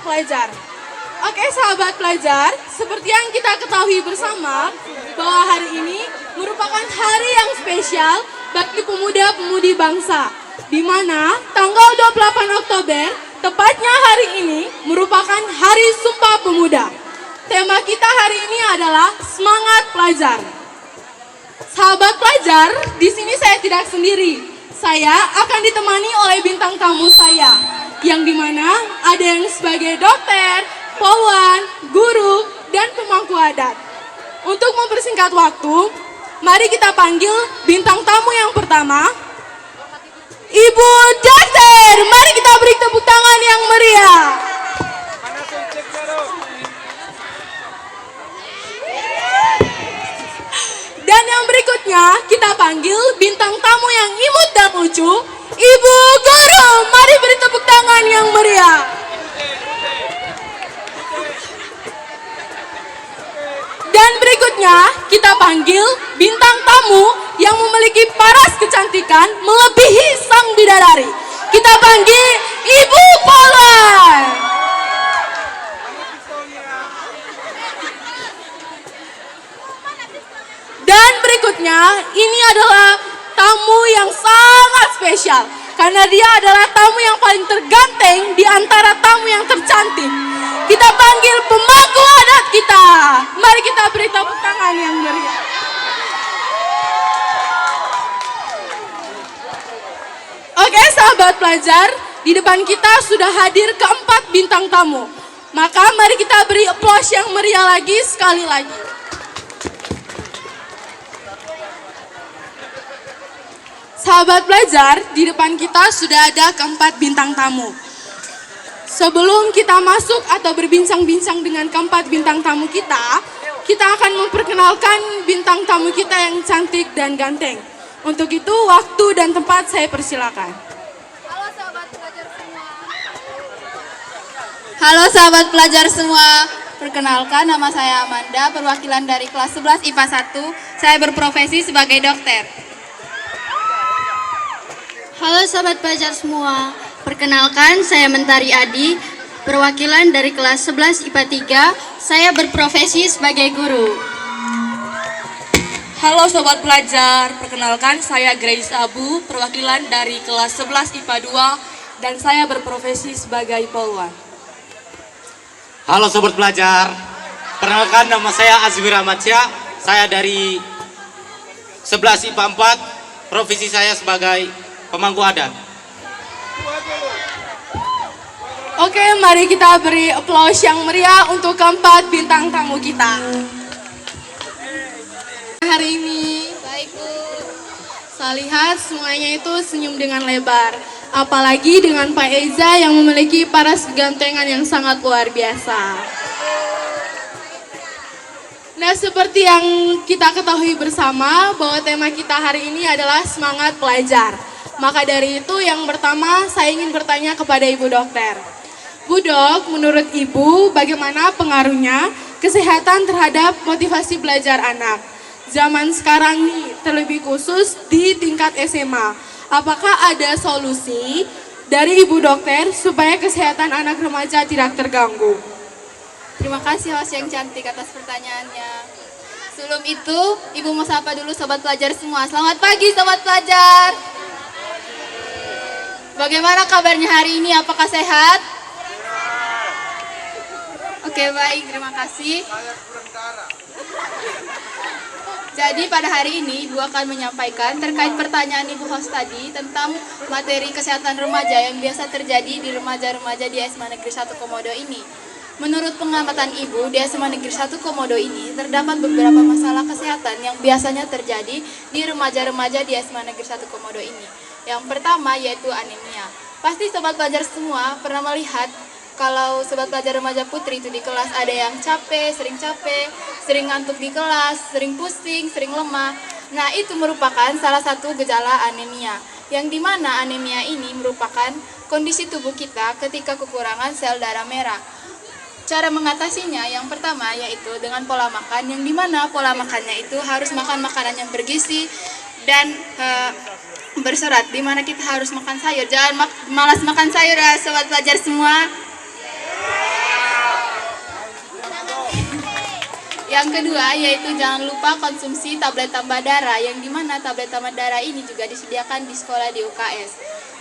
pelajar. Oke sahabat pelajar, seperti yang kita ketahui bersama bahwa hari ini merupakan hari yang spesial bagi pemuda-pemudi bangsa, di mana tanggal 28 Oktober, tepatnya hari ini merupakan Hari Sumpah Pemuda. Tema kita hari ini adalah semangat pelajar. Sahabat pelajar, di sini saya tidak sendiri. Saya akan ditemani oleh bintang tamu saya, yang dimana ada yang sebagai dokter, poluan, guru, dan pemangku adat. Untuk mempersingkat waktu, mari kita panggil bintang tamu yang pertama, Ibu Dokter. Mari kita beri tepuk tangan yang meriah. Dan yang berikutnya, kita panggil bintang tamu yang imut dan lucu, Ibu Guru. Mari beri tepuk tangan yang meriah. Dan berikutnya, kita panggil bintang tamu yang memiliki paras kecantikan melebihi sang bidadari. Kita panggil Ibu Polwan. Dan berikutnya, ini adalah tamu yang sangat spesial. Karena dia adalah tamu yang paling terganteng di antara tamu yang tercantik. Kita panggil pemangku adat kita. Mari kita beri tepuk tangan yang meriah. Oke sahabat pelajar, di depan kita sudah hadir keempat bintang tamu. Maka mari kita beri aplaus yang meriah lagi sekali lagi. Sahabat pelajar, di depan kita sudah ada keempat bintang tamu. Sebelum kita masuk atau berbincang-bincang dengan keempat bintang tamu kita akan memperkenalkan bintang tamu kita yang cantik dan ganteng. Untuk itu, waktu dan tempat saya persilakan. Halo sahabat pelajar semua. Halo sahabat pelajar semua. Perkenalkan, nama saya Amanda, perwakilan dari kelas 11 IPA 1. Saya berprofesi sebagai dokter. Halo sahabat pelajar semua, perkenalkan saya Mentari Adi, perwakilan dari kelas 11 IPA 3, saya berprofesi sebagai guru. Halo sobat pelajar, perkenalkan saya Grace Abu, perwakilan dari kelas 11 IPA 2, dan saya berprofesi sebagai poluan. Halo sobat pelajar, perkenalkan nama saya Azmi Rahmatsya, saya dari 11 IPA 4, profesi saya sebagai pemangku adat. Oke, mari kita beri aplaus yang meriah untuk keempat bintang tamu kita. Hari ini, Baik Bu. saya lihat semuanya itu senyum dengan lebar. Apalagi dengan Pak Eza yang memiliki paras kegantengan yang sangat luar biasa. Nah, seperti yang kita ketahui bersama bahwa tema kita hari ini adalah semangat pelajar. Maka dari itu yang pertama saya ingin bertanya kepada Ibu Dokter. Bu Dok, menurut Ibu bagaimana pengaruhnya kesehatan terhadap motivasi belajar anak? Zaman sekarang nih, terlebih khusus di tingkat SMA. Apakah ada solusi dari Ibu Dokter supaya kesehatan anak remaja tidak terganggu? Terima kasih host yang cantik atas pertanyaannya. Sebelum itu, Ibu mau sapa dulu sobat pelajar semua. Selamat pagi sobat pelajar. Bagaimana kabarnya hari ini? Apakah sehat? Oke, baik, terima kasih. Jadi pada hari ini Ibu akan menyampaikan terkait pertanyaan Ibu host tadi tentang materi kesehatan remaja yang biasa terjadi di remaja-remaja di SMA Negeri 1 Komodo ini. Menurut pengamatan Ibu, di SMA Negeri 1 Komodo ini terdapat beberapa masalah kesehatan yang biasanya terjadi di remaja-remaja di SMA Negeri 1 Komodo ini. Yang pertama yaitu anemia. Pasti sobat pelajar semua pernah melihat kalau sobat pelajar remaja putri itu di kelas ada yang capek, sering ngantuk di kelas, sering pusing, sering lemah. Nah, itu merupakan salah satu gejala anemia. Yang dimana anemia ini merupakan kondisi tubuh kita ketika kekurangan sel darah merah. Cara mengatasinya yang pertama yaitu dengan pola makan, yang dimana pola makannya itu harus makan makanan yang bergizi dan berserat, dimana kita harus makan sayur. Jangan malas makan sayur ya sobat pelajar semua. Yang kedua yaitu jangan lupa konsumsi tablet tambah darah, yang dimana tablet tambah darah ini juga disediakan di sekolah di UKS.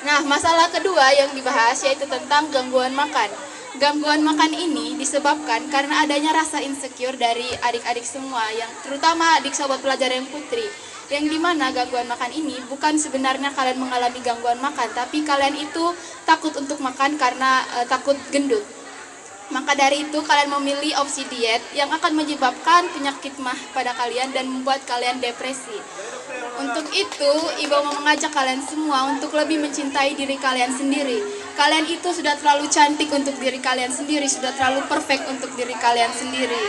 Nah, masalah kedua yang dibahas yaitu tentang gangguan makan. Gangguan makan ini disebabkan karena adanya rasa insecure dari adik-adik semua, yang terutama adik sobat pelajar yang putri. Yang dimana gangguan makan ini bukan sebenarnya kalian mengalami gangguan makan, tapi kalian itu takut untuk makan karena takut gendut. Maka dari itu kalian memilih opsi diet yang akan menyebabkan penyakit mah pada kalian dan membuat kalian depresi. Untuk itu, Ibu mau mengajak kalian semua untuk lebih mencintai diri kalian sendiri. Kalian itu sudah terlalu cantik untuk diri kalian sendiri, sudah terlalu perfect untuk diri kalian sendiri.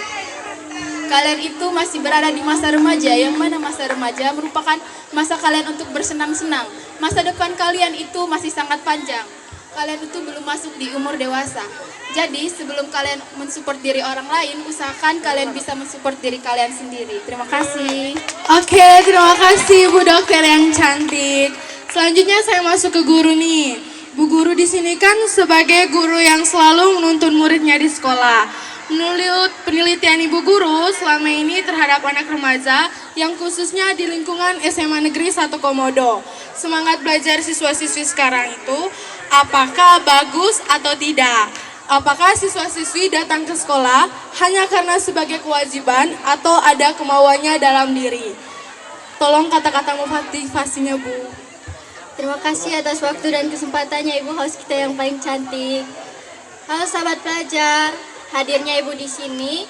Kalian itu masih berada di masa remaja, yang mana masa remaja merupakan masa kalian untuk bersenang-senang. Masa depan kalian itu masih sangat panjang. Kalian itu belum masuk di umur dewasa. Jadi sebelum kalian mensupport diri orang lain, usahakan kalian bisa mensupport diri kalian sendiri. Terima kasih. Oke, terima kasih Bu Dokter yang cantik. Selanjutnya saya masuk ke guru nih. Bu Guru di sini kan sebagai guru yang selalu menuntun muridnya di sekolah. Menurut penelitian Ibu Guru selama ini terhadap anak remaja yang khususnya di lingkungan SMA Negeri 1 Komodo, semangat belajar siswa-siswi sekarang itu apakah bagus atau tidak? Apakah siswa-siswi datang ke sekolah hanya karena sebagai kewajiban atau ada kemauannya dalam diri? Tolong kata-kata motivasinya, Bu. Terima kasih atas waktu dan kesempatannya Ibu host kita yang paling cantik. Halo sahabat pelajar, hadirnya Ibu di sini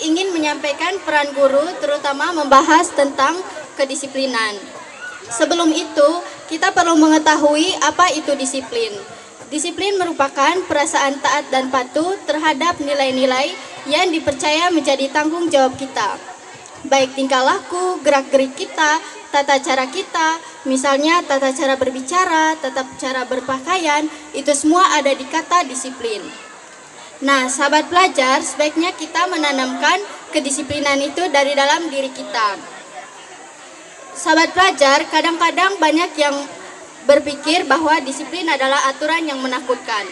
ingin menyampaikan peran guru, terutama membahas tentang kedisiplinan. Sebelum itu, kita perlu mengetahui apa itu disiplin. Disiplin merupakan perasaan taat dan patuh terhadap nilai-nilai yang dipercaya menjadi tanggung jawab kita. Baik tingkah laku, gerak-gerik kita, tata cara kita, misalnya tata cara berbicara, tata cara berpakaian, itu semua ada di kata disiplin. Nah, sahabat pelajar, sebaiknya kita menanamkan kedisiplinan itu dari dalam diri kita. Sahabat pelajar, kadang-kadang banyak yang berpikir bahwa disiplin adalah aturan yang menakutkan.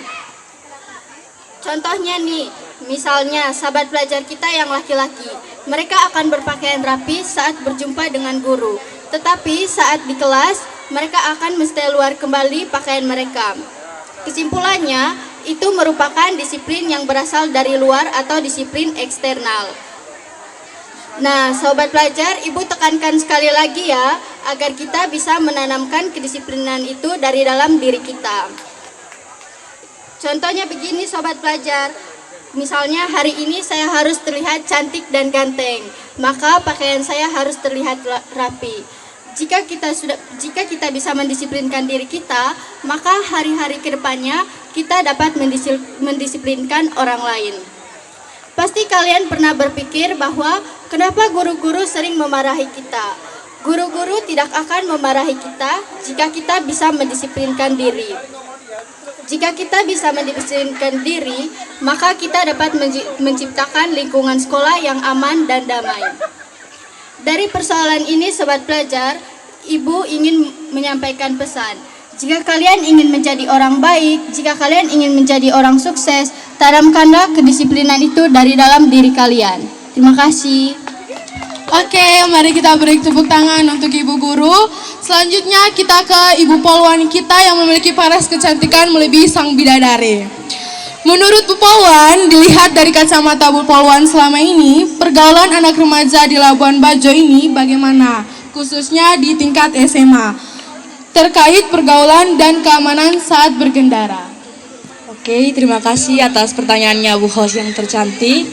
Contohnya nih, misalnya sahabat pelajar kita yang laki-laki, mereka akan berpakaian rapi saat berjumpa dengan guru. Tetapi saat di kelas, mereka akan mesti luar kembali pakaian mereka. Kesimpulannya, itu merupakan disiplin yang berasal dari luar atau disiplin eksternal. Nah, sobat pelajar, Ibu tekankan sekali lagi ya, agar kita bisa menanamkan kedisiplinan itu dari dalam diri kita. Contohnya begini sobat pelajar, misalnya hari ini saya harus terlihat cantik dan ganteng, maka pakaian saya harus terlihat rapi. Jika kita bisa mendisiplinkan diri kita, maka hari-hari kedepannya kita dapat mendisiplinkan orang lain. Pasti kalian pernah berpikir bahwa kenapa guru-guru sering memarahi kita. Guru-guru tidak akan memarahi kita jika kita bisa mendisiplinkan diri. Jika kita bisa mendisiplinkan diri, maka kita dapat menciptakan lingkungan sekolah yang aman dan damai. Dari persoalan ini, sobat pelajar, Ibu ingin menyampaikan pesan. Jika kalian ingin menjadi orang baik, jika kalian ingin menjadi orang sukses, tanamkanlah kedisiplinan itu dari dalam diri kalian. Terima kasih. Oke, mari kita beri tepuk tangan untuk Ibu Guru. Selanjutnya kita ke Ibu Polwan kita yang memiliki paras kecantikan melebihi sang bidadari. Menurut Bu Polwan, dilihat dari kacamata Bu Polwan selama ini, pergaulan anak remaja di Labuan Bajo ini bagaimana? Khususnya di tingkat SMA, terkait pergaulan dan keamanan saat berkendara. Oke, terima kasih atas pertanyaannya Bu host yang tercantik.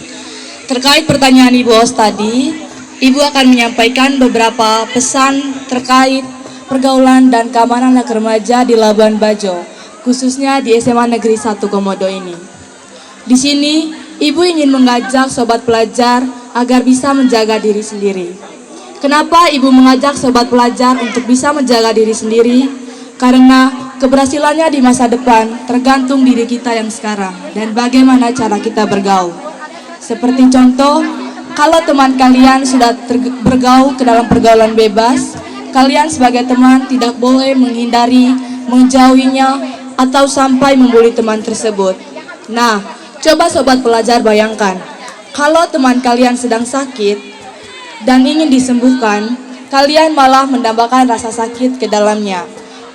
Terkait pertanyaan Ibu host tadi, Ibu akan menyampaikan beberapa pesan terkait pergaulan dan keamanan anak remaja di Labuan Bajo, khususnya di SMA Negeri 1 Komodo ini. Di sini, Ibu ingin mengajak sobat pelajar agar bisa menjaga diri sendiri. Kenapa Ibu mengajak sobat pelajar untuk bisa menjaga diri sendiri? Karena keberhasilannya di masa depan tergantung diri kita yang sekarang dan bagaimana cara kita bergaul. Seperti contoh, kalau teman kalian sudah bergaul ke dalam pergaulan bebas, kalian sebagai teman tidak boleh menghindari, menjauhinya, atau sampai membuli teman tersebut. Nah, coba sobat pelajar bayangkan, Kalau teman kalian sedang sakit dan ingin disembuhkan, kalian malah menambahkan rasa sakit ke dalamnya.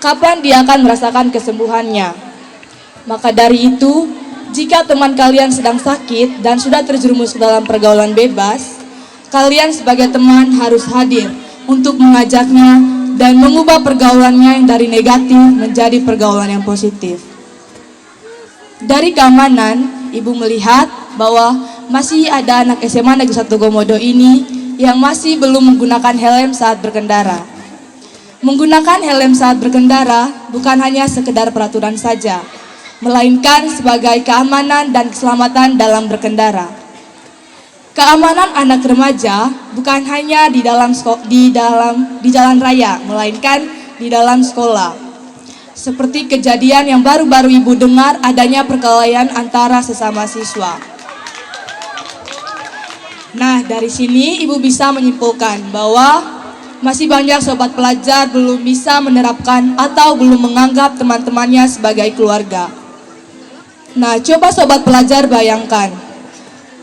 Kapan dia akan merasakan kesembuhannya? Maka dari itu, jika teman kalian sedang sakit dan sudah terjerumus ke dalam pergaulan bebas, kalian sebagai teman harus hadir untuk mengajaknya dan mengubah pergaulannya yang dari negatif menjadi pergaulan yang positif. Dari keamanan, Ibu melihat bahwa masih ada anak SMA Negeri 1 Komodo ini yang masih belum menggunakan helm saat berkendara. Menggunakan helm saat berkendara bukan hanya sekedar peraturan saja, melainkan sebagai keamanan dan keselamatan dalam berkendara. Keamanan anak remaja bukan hanya di jalan raya, melainkan di dalam sekolah. Seperti kejadian yang baru-baru Ibu dengar adanya perkelahian antara sesama siswa. Nah, dari sini Ibu bisa menyimpulkan bahwa masih banyak sobat pelajar belum bisa menerapkan atau belum menganggap teman-temannya sebagai keluarga. Nah, coba sobat pelajar bayangkan,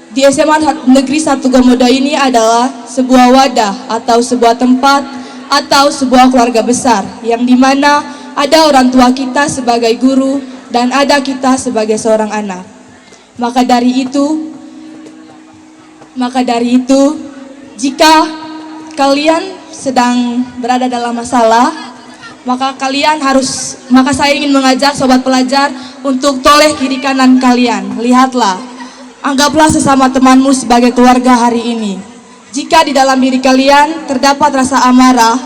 di SMA Negeri 1 Komodo ini adalah sebuah wadah atau sebuah tempat atau sebuah keluarga besar yang dimana ada orang tua kita sebagai guru dan ada kita sebagai seorang anak. Maka dari itu, jika kalian sedang berada dalam masalah, maka saya ingin mengajak sobat pelajar untuk toleh kiri kanan kalian. Lihatlah, anggaplah sesama temanmu sebagai keluarga hari ini. Jika di dalam diri kalian terdapat rasa amarah,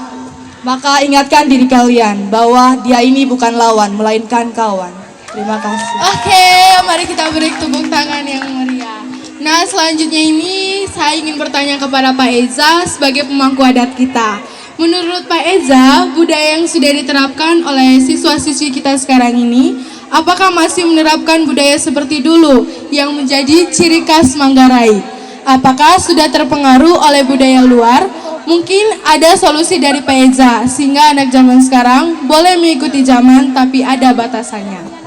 maka ingatkan diri kalian bahwa dia ini bukan lawan, melainkan kawan. Terima kasih. Oke, mari kita beri tepuk tangan yang meriah. Nah, selanjutnya ini saya ingin bertanya kepada Pak Eza sebagai pemangku adat kita. Menurut Pak Eza, budaya yang sudah diterapkan oleh siswa-siswi kita sekarang ini, apakah masih menerapkan budaya seperti dulu yang menjadi ciri khas Manggarai? Apakah sudah terpengaruh oleh budaya luar? Mungkin ada solusi dari Pak Eza, sehingga anak zaman sekarang boleh mengikuti zaman tapi ada batasannya.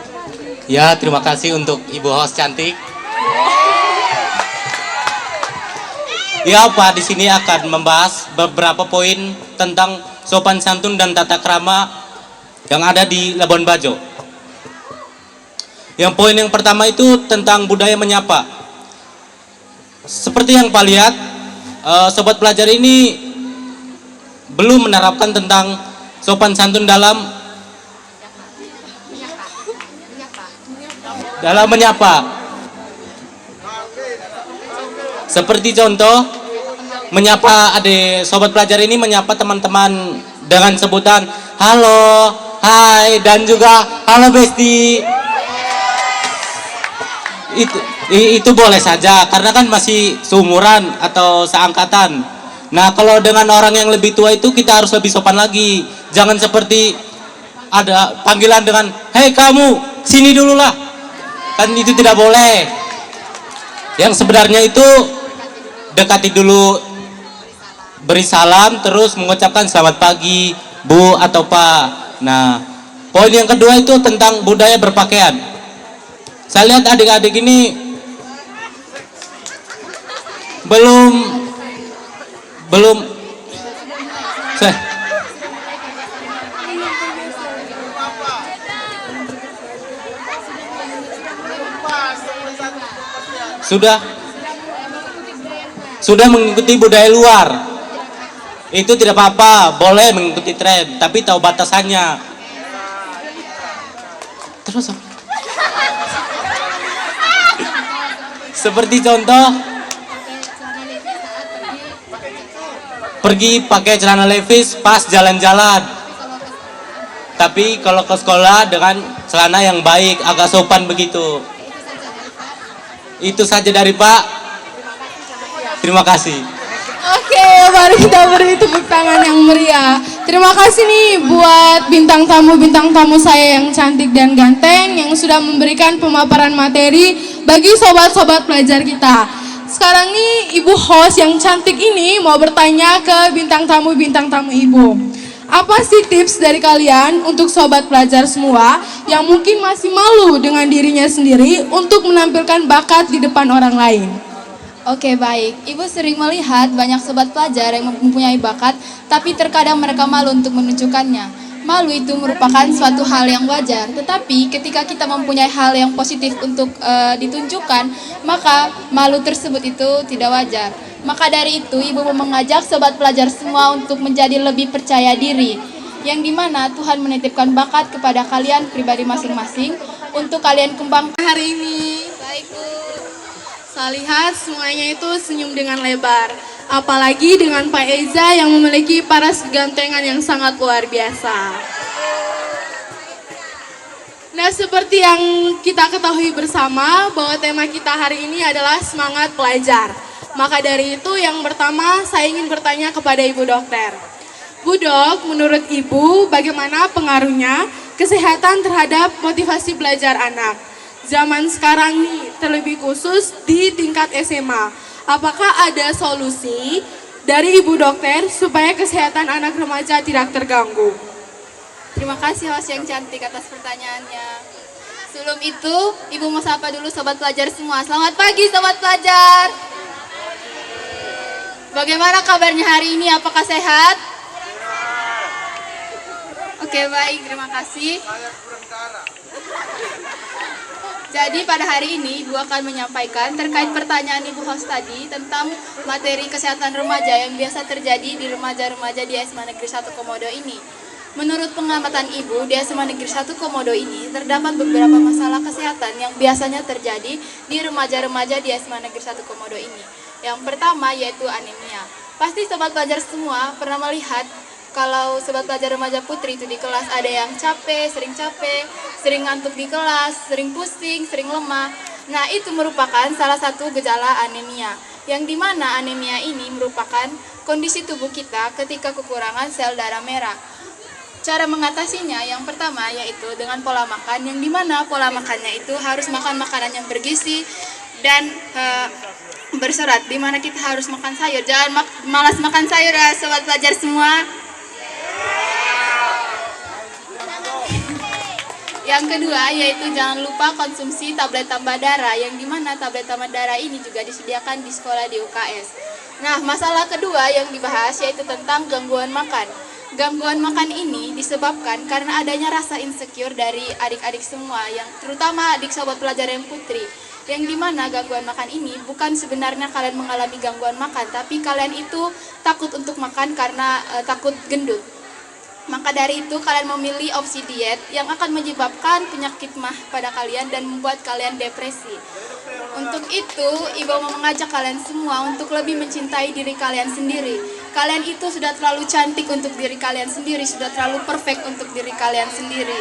Ya, terima kasih untuk Ibu host cantik. Ya, Pak di sini akan membahas beberapa poin tentang sopan santun dan tata krama yang ada di Labuan Bajo. Yang poin yang pertama itu tentang budaya menyapa. Seperti yang Pak lihat, sobat pelajar ini belum menerapkan tentang sopan santun dalam menyapa. Seperti contoh, menyapa sobat pelajar ini menyapa teman-teman dengan sebutan halo, hai, dan juga halo besti. Itu boleh saja karena kan masih seumuran atau seangkatan. Nah, kalau dengan orang yang lebih tua itu kita harus lebih sopan lagi. Jangan seperti ada panggilan dengan hei kamu, sini dulu lah. Kan itu tidak boleh. Yang sebenarnya itu dekati dulu, beri salam, terus mengucapkan selamat pagi, Bu atau Pak. Nah, poin yang kedua itu tentang budaya berpakaian. Saya lihat adik-adik ini belum sudah mengikuti budaya luar. Itu tidak apa-apa, boleh mengikuti tren, tapi tahu batasannya. Terus seperti contoh, pergi pakai celana levis pas jalan-jalan. Tapi kalau ke sekolah dengan celana yang baik, agak sopan begitu. Itu saja dari Pak. Terima kasih. Oke, mari kita beri tepuk tangan yang meriah. Terima kasih nih buat bintang tamu saya yang cantik dan ganteng yang sudah memberikan pemaparan materi bagi sobat-sobat pelajar kita. Sekarang nih Ibu host yang cantik ini mau bertanya ke bintang tamu Ibu. Apa sih tips dari kalian untuk sobat pelajar semua yang mungkin masih malu dengan dirinya sendiri untuk menampilkan bakat di depan orang lain? Oke, baik. Ibu sering melihat banyak sobat pelajar yang mempunyai bakat, tapi terkadang mereka malu untuk menunjukkannya. Malu itu merupakan suatu hal yang wajar, tetapi ketika kita mempunyai hal yang positif untuk ditunjukkan, maka malu tersebut itu tidak wajar. Maka dari itu, Ibu mau mengajak sobat pelajar semua untuk menjadi lebih percaya diri, yang dimana Tuhan menitipkan bakat kepada kalian pribadi masing-masing untuk kalian kembangkan Hari ini baik, Bu. saya lihat semuanya itu senyum dengan lebar. Apalagi dengan Pak Eza yang memiliki paras gantengan yang sangat luar biasa. Nah, seperti yang kita ketahui bersama bahwa tema kita hari ini adalah semangat pelajar. Maka dari itu yang pertama saya ingin bertanya kepada Ibu Dokter. Bu Dok, menurut Ibu bagaimana pengaruhnya kesehatan terhadap motivasi belajar anak? Zaman sekarang nih, terlebih khusus di tingkat SMA. Apakah ada solusi dari Ibu Dokter supaya kesehatan anak remaja tidak terganggu? Terima kasih host yang cantik atas pertanyaannya. Sebelum itu, Ibu mau sapa dulu sobat pelajar semua. Selamat pagi sobat pelajar. Bagaimana kabarnya hari ini? Apakah sehat? Oke, baik, terima kasih. Jadi pada hari ini Ibu akan menyampaikan terkait pertanyaan Ibu host tadi tentang materi kesehatan remaja yang biasa terjadi di remaja-remaja di SMA Negeri 1 Komodo ini. Menurut pengamatan Ibu, di SMA Negeri 1 Komodo ini terdapat beberapa masalah kesehatan yang biasanya terjadi di remaja-remaja di SMA Negeri 1 Komodo ini. Yang pertama yaitu anemia. Pasti sobat pelajar semua pernah melihat kalau sobat pelajar remaja putri itu di kelas ada yang capek, sering ngantuk di kelas, sering pusing, sering lemah. Nah, itu merupakan salah satu gejala anemia. Yang dimana anemia ini merupakan kondisi tubuh kita ketika kekurangan sel darah merah. Cara mengatasinya yang pertama yaitu dengan pola makan, yang dimana pola makannya itu harus makan makanan yang bergizi dan berserat, dimana kita harus makan sayur. Jangan malas makan sayur ya sobat pelajar semua. Yang kedua yaitu jangan lupa konsumsi tablet tambah darah, yang dimana tablet tambah darah ini juga disediakan di sekolah di UKS. Nah, masalah kedua yang dibahas yaitu tentang gangguan makan. Gangguan makan ini disebabkan karena adanya rasa insecure dari adik-adik semua, yang terutama adik sobat pelajar yang putri. Yang dimana gangguan makan ini bukan sebenarnya kalian mengalami gangguan makan, tapi kalian itu takut untuk makan karena takut gendut. Maka dari itu kalian memilih opsi diet yang akan menyebabkan penyakit mah pada kalian dan membuat kalian depresi. Untuk itu, Ibu mau mengajak kalian semua untuk lebih mencintai diri kalian sendiri. Kalian itu sudah terlalu cantik untuk diri kalian sendiri, sudah terlalu perfect untuk diri kalian sendiri.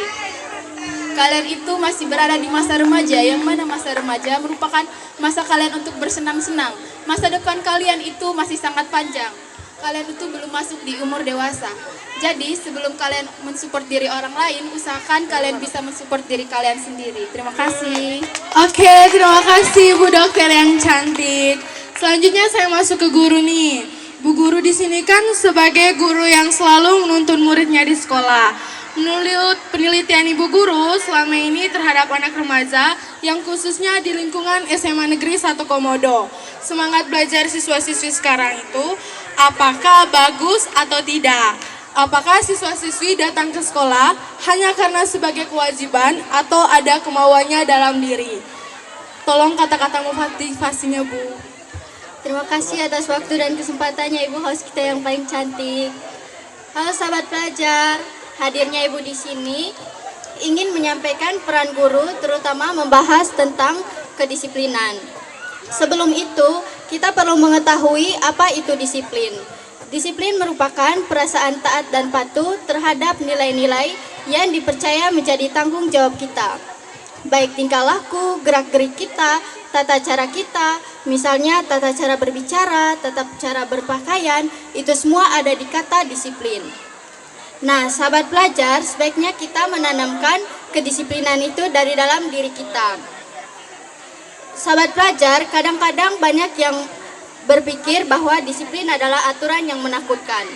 Kalian itu masih berada di masa remaja, yang mana masa remaja merupakan masa kalian untuk bersenang-senang. Masa depan kalian itu masih sangat panjang. Kalian itu belum masuk di umur dewasa. Jadi sebelum kalian mensupport diri orang lain, usahakan kalian bisa mensupport diri kalian sendiri. Terima kasih. Oke, terima kasih Bu Dokter yang cantik. Selanjutnya saya masuk ke guru nih. Bu Guru di sini kan sebagai guru yang selalu menuntun muridnya di sekolah. Menurut penelitian Ibu Guru selama ini terhadap anak remaja yang khususnya di lingkungan SMA Negeri 1 Komodo, semangat belajar siswa-siswi sekarang itu apakah bagus atau tidak? Apakah siswa-siswi datang ke sekolah hanya karena sebagai kewajiban atau ada kemauannya dalam diri? Tolong kata-kata motivasinya, Bu. Terima kasih atas waktu dan kesempatannya Ibu host kita yang paling cantik. Halo sahabat pelajar, hadirnya Ibu di sini ingin menyampaikan peran guru, terutama membahas tentang kedisiplinan. Sebelum itu, kita perlu mengetahui apa itu disiplin. Disiplin merupakan perasaan taat dan patuh terhadap nilai-nilai yang dipercaya menjadi tanggung jawab kita. Baik tingkah laku, gerak-gerik kita, tata cara kita, misalnya tata cara berbicara, tata cara berpakaian, itu semua ada di kata disiplin. Nah, sahabat pelajar, sebaiknya kita menanamkan kedisiplinan itu dari dalam diri kita. Sahabat pelajar, kadang-kadang banyak yang berpikir bahwa disiplin adalah aturan yang menakutkan.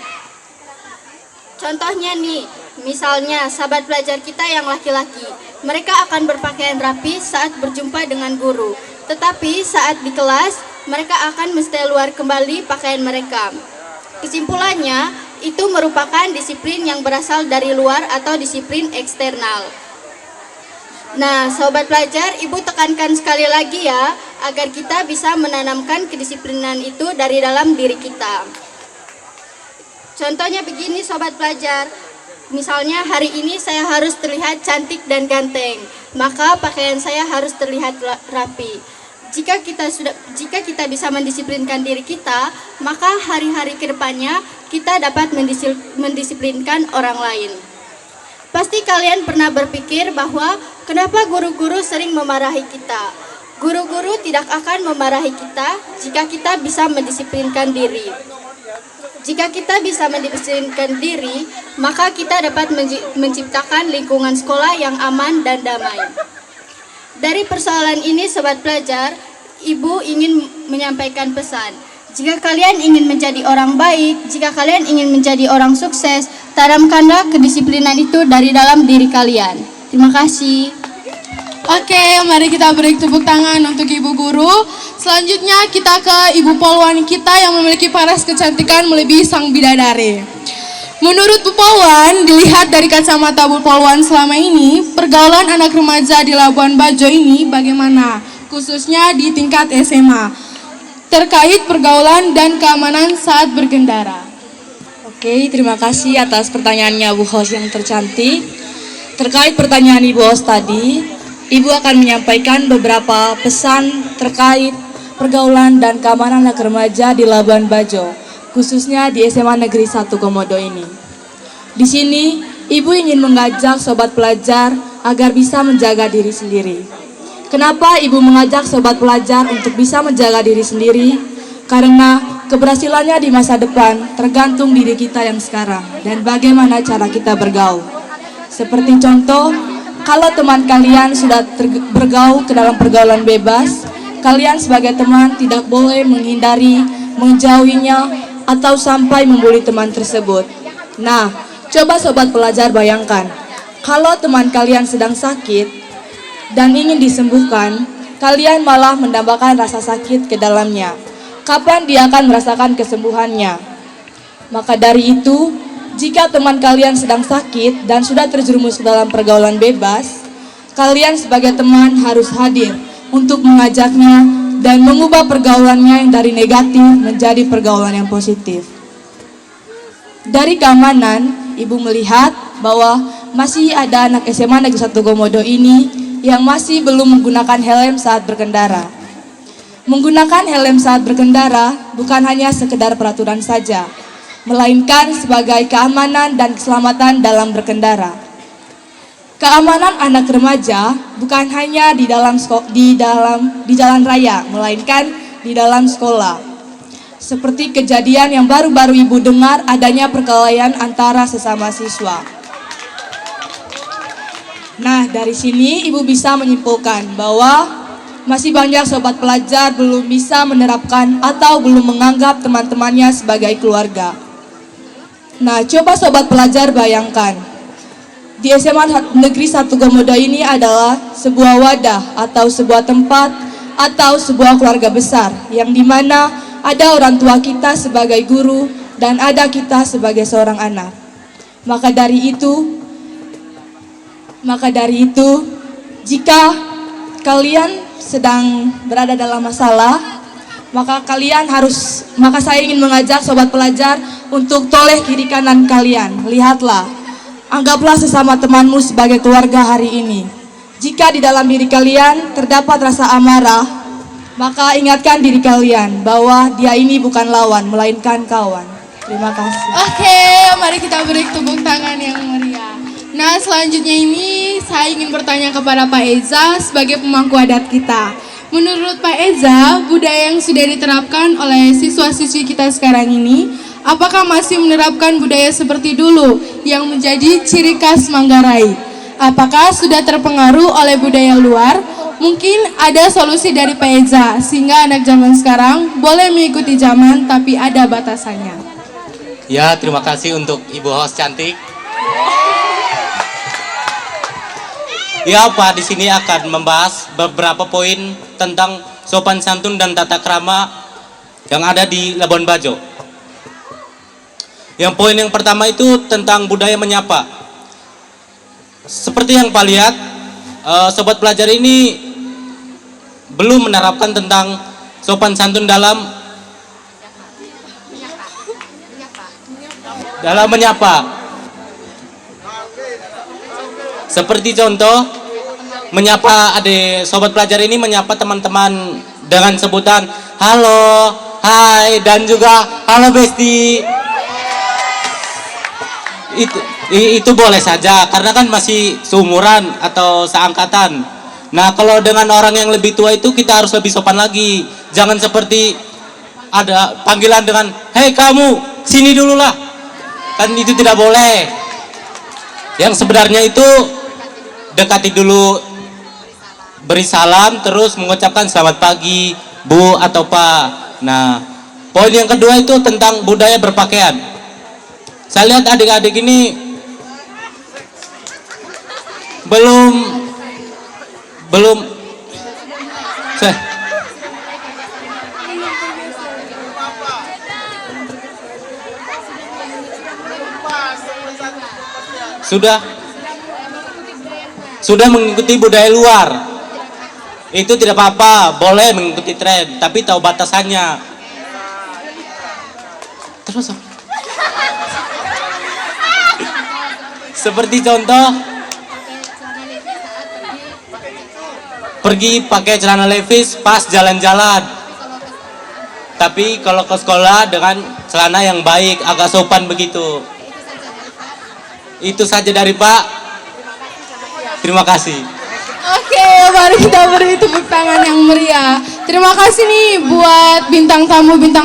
Contohnya nih, misalnya sahabat pelajar kita yang laki-laki, mereka akan berpakaian rapi saat berjumpa dengan guru. Tetapi saat di kelas, mereka akan mensetel kembali pakaian mereka. Kesimpulannya, itu merupakan disiplin yang berasal dari luar atau disiplin eksternal. Nah, sobat pelajar, Ibu tekankan sekali lagi ya, agar kita bisa menanamkan kedisiplinan itu dari dalam diri kita. Contohnya begini sobat pelajar, misalnya hari ini saya harus terlihat cantik dan ganteng, maka pakaian saya harus terlihat rapi. Jika kita bisa mendisiplinkan diri kita, maka hari-hari kedepannya kita dapat mendisiplinkan orang lain. Pasti kalian pernah berpikir bahwa kenapa guru-guru sering memarahi kita. Guru-guru tidak akan memarahi kita jika kita bisa mendisiplinkan diri. Jika kita bisa mendisiplinkan diri, maka kita dapat menciptakan lingkungan sekolah yang aman dan damai. Dari persoalan ini, sobat pelajar, Ibu ingin menyampaikan pesan. Jika kalian ingin menjadi orang baik, jika kalian ingin menjadi orang sukses, tanamkanlah kedisiplinan itu dari dalam diri kalian. Terima kasih. Oke, mari kita beri tepuk tangan untuk Ibu Guru. Selanjutnya kita ke Ibu Polwan kita yang memiliki paras kecantikan melebihi sang bidadari. Menurut Bu Polwan, dilihat dari kacamata Bu Polwan selama ini, pergaulan anak remaja di Labuan Bajo ini bagaimana? Khususnya di tingkat SMA, terkait pergaulan dan keamanan saat berkendara. Oke, terima kasih atas pertanyaannya Bu Host yang tercantik. Terkait pertanyaan Ibu Host tadi, Ibu akan menyampaikan beberapa pesan terkait pergaulan dan keamanan anak remaja di Labuan Bajo, khususnya di SMA Negeri 1 Komodo ini. Di sini, Ibu ingin mengajak sobat pelajar agar bisa menjaga diri sendiri. Kenapa Ibu mengajak sobat pelajar untuk bisa menjaga diri sendiri? Karena keberhasilannya di masa depan tergantung diri kita yang sekarang dan bagaimana cara kita bergaul. Seperti contoh, kalau teman kalian sudah bergaul ke dalam pergaulan bebas, kalian sebagai teman tidak boleh menghindari, menjauhinya, atau sampai membuli teman tersebut. Nah, coba sobat pelajar bayangkan, kalau teman kalian sedang sakit dan ingin disembuhkan, kalian malah menambahkan rasa sakit ke dalamnya. Kapan dia akan merasakan kesembuhannya? Maka dari itu, jika teman kalian sedang sakit dan sudah terjerumus ke dalam pergaulan bebas, kalian sebagai teman harus hadir untuk mengajaknya dan mengubah pergaulannya yang dari negatif menjadi pergaulan yang positif. Dari keamanan, Ibu melihat bahwa masih ada anak SMA Negeri 1 Komodo ini yang masih belum menggunakan helm saat berkendara. Menggunakan helm saat berkendara bukan hanya sekedar peraturan saja, melainkan sebagai keamanan dan keselamatan dalam berkendara. Keamanan anak remaja bukan hanya di jalan raya, melainkan di dalam sekolah. Seperti kejadian yang baru-baru Ibu dengar adanya perkelahian antara sesama siswa. Nah, dari sini Ibu bisa menyimpulkan bahwa masih banyak sobat pelajar belum bisa menerapkan atau belum menganggap teman-temannya sebagai keluarga. Nah, coba sobat pelajar bayangkan, di SMA Negeri 1 Komodo ini adalah sebuah wadah atau sebuah tempat atau sebuah keluarga besar yang dimana ada orang tua kita sebagai guru dan ada kita sebagai seorang anak. Maka dari itu, jika kalian sedang berada dalam masalah, maka saya ingin mengajak sobat pelajar untuk toleh kiri kanan kalian. Lihatlah, anggaplah sesama temanmu sebagai keluarga hari ini. Jika di dalam diri kalian terdapat rasa amarah, maka ingatkan diri kalian bahwa dia ini bukan lawan, melainkan kawan. Terima kasih. Oke, mari kita beri tepuk tangan yang meriah. Nah, selanjutnya ini saya ingin bertanya kepada Pak Eza sebagai pemangku adat kita. Menurut Pak Eza, budaya yang sudah diterapkan oleh siswa-siswi kita sekarang ini, apakah masih menerapkan budaya seperti dulu yang menjadi ciri khas Manggarai? Apakah sudah terpengaruh oleh budaya luar? Mungkin ada solusi dari Pak Eza, sehingga anak zaman sekarang boleh mengikuti zaman tapi ada batasannya. Ya, terima kasih untuk Ibu host cantik. Ya, Pak di sini akan membahas beberapa poin tentang sopan santun dan tata krama yang ada di Labuan Bajo. Yang poin yang pertama itu tentang budaya menyapa. Seperti yang Pak lihat, sobat pelajar ini belum menerapkan tentang sopan santun dalam menyapa. Seperti contoh, menyapa sobat pelajar ini menyapa teman-teman dengan sebutan halo, hai, dan juga halo besti. Itu boleh saja karena kan masih seumuran atau seangkatan. Nah, kalau dengan orang yang lebih tua itu kita harus lebih sopan lagi. Jangan seperti ada panggilan dengan hei kamu, sini dulu lah. Kan itu tidak boleh. Yang sebenarnya itu dekati dulu, beri salam, terus mengucapkan selamat pagi, Bu atau Pak. Nah, poin yang kedua itu tentang budaya berpakaian. Saya lihat adik-adik ini belum sudah mengikuti budaya luar. Itu tidak apa-apa, boleh mengikuti tren, tapi tahu batasannya. Terus seperti contoh, pergi pakai celana levis pas jalan-jalan. Tapi kalau ke sekolah dengan celana yang baik, agak sopan begitu. Itu saja dari Pak. Terima kasih. Oke, mari kita beri tepuk tangan yang meriah. Terima kasih nih buat bintang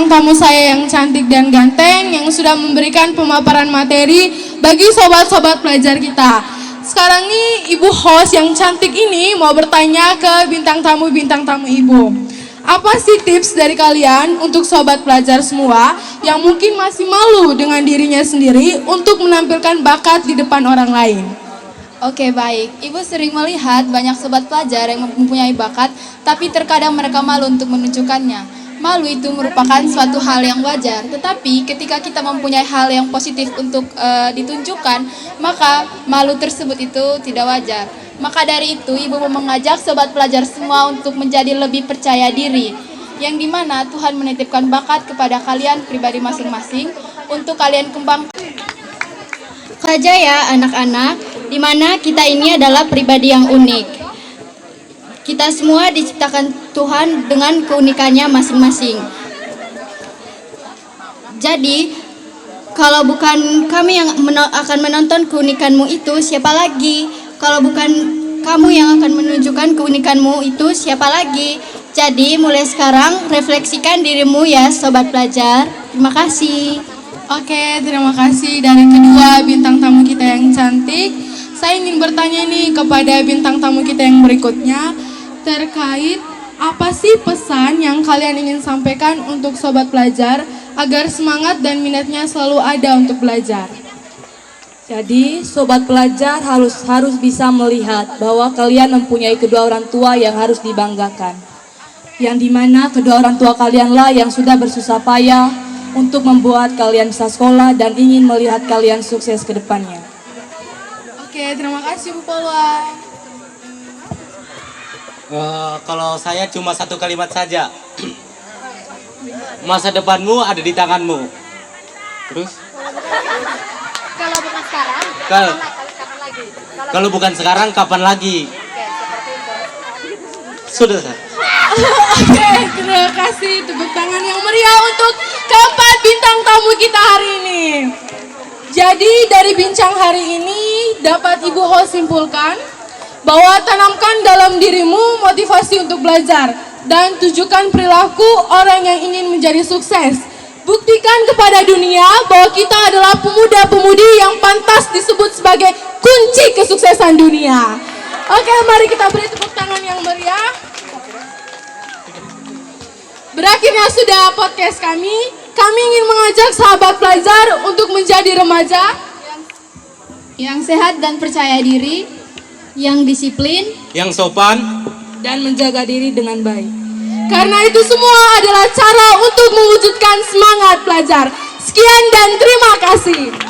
tamu saya yang cantik dan ganteng yang sudah memberikan pemaparan materi bagi sobat-sobat pelajar kita. Sekarang nih Ibu host yang cantik ini mau bertanya ke bintang tamu Ibu. Apa sih tips dari kalian untuk sobat pelajar semua yang mungkin masih malu dengan dirinya sendiri untuk menampilkan bakat di depan orang lain? Oke, baik. Ibu sering melihat banyak sobat pelajar yang mempunyai bakat, tapi terkadang mereka malu untuk menunjukkannya. Malu itu merupakan suatu hal yang wajar, tetapi ketika kita mempunyai hal yang positif untuk ditunjukkan, maka malu tersebut itu tidak wajar. Maka dari itu, Ibu mau mengajak sobat pelajar semua untuk menjadi lebih percaya diri, yang dimana Tuhan menitipkan bakat kepada kalian pribadi masing-masing untuk kalian kembangkan. Saja ya anak-anak, di mana kita ini adalah pribadi yang unik. Kita semua diciptakan Tuhan dengan keunikannya masing-masing. Jadi, kalau bukan kami yang akan menonton keunikanmu itu, siapa lagi? Kalau bukan kamu yang akan menunjukkan keunikanmu itu, siapa lagi? Jadi, mulai sekarang refleksikan dirimu ya, sobat pelajar. Terima kasih. Oke, terima kasih dari kedua bintang tamu kita yang cantik. Saya ingin bertanya nih kepada bintang tamu kita yang berikutnya terkait apa sih pesan yang kalian ingin sampaikan untuk sobat pelajar agar semangat dan minatnya selalu ada untuk belajar. Jadi, sobat pelajar harus bisa melihat bahwa kalian mempunyai kedua orang tua yang harus dibanggakan. Yang dimana kedua orang tua kalianlah yang sudah bersusah payah untuk membuat kalian bisa sekolah dan ingin melihat kalian sukses ke depannya. Oke, terima kasih Bu Polwa. Kalau saya cuma satu kalimat saja. Masa depanmu ada di tanganmu. Terus? Kalau bukan sekarang, kapan lagi? Kalau bukan sekarang, kapan lagi? Sudah, Sir. Oke, terima kasih. Tepuk tangan yang meriah untuk keempat bintang tamu kita hari ini. Jadi dari bincang hari ini dapat Ibu host simpulkan bahwa tanamkan dalam dirimu motivasi untuk belajar dan tunjukkan perilaku orang yang ingin menjadi sukses. Buktikan kepada dunia bahwa kita adalah pemuda-pemudi yang pantas disebut sebagai kunci kesuksesan dunia. Oke, mari kita beri tepuk tangan yang meriah. Berakhirnya sudah podcast kami ingin mengajak sahabat pelajar untuk menjadi remaja Yang sehat dan percaya diri, yang disiplin, Yang sopan, dan menjaga diri dengan baik. Karena itu semua adalah cara untuk mewujudkan semangat belajar. Sekian dan terima kasih.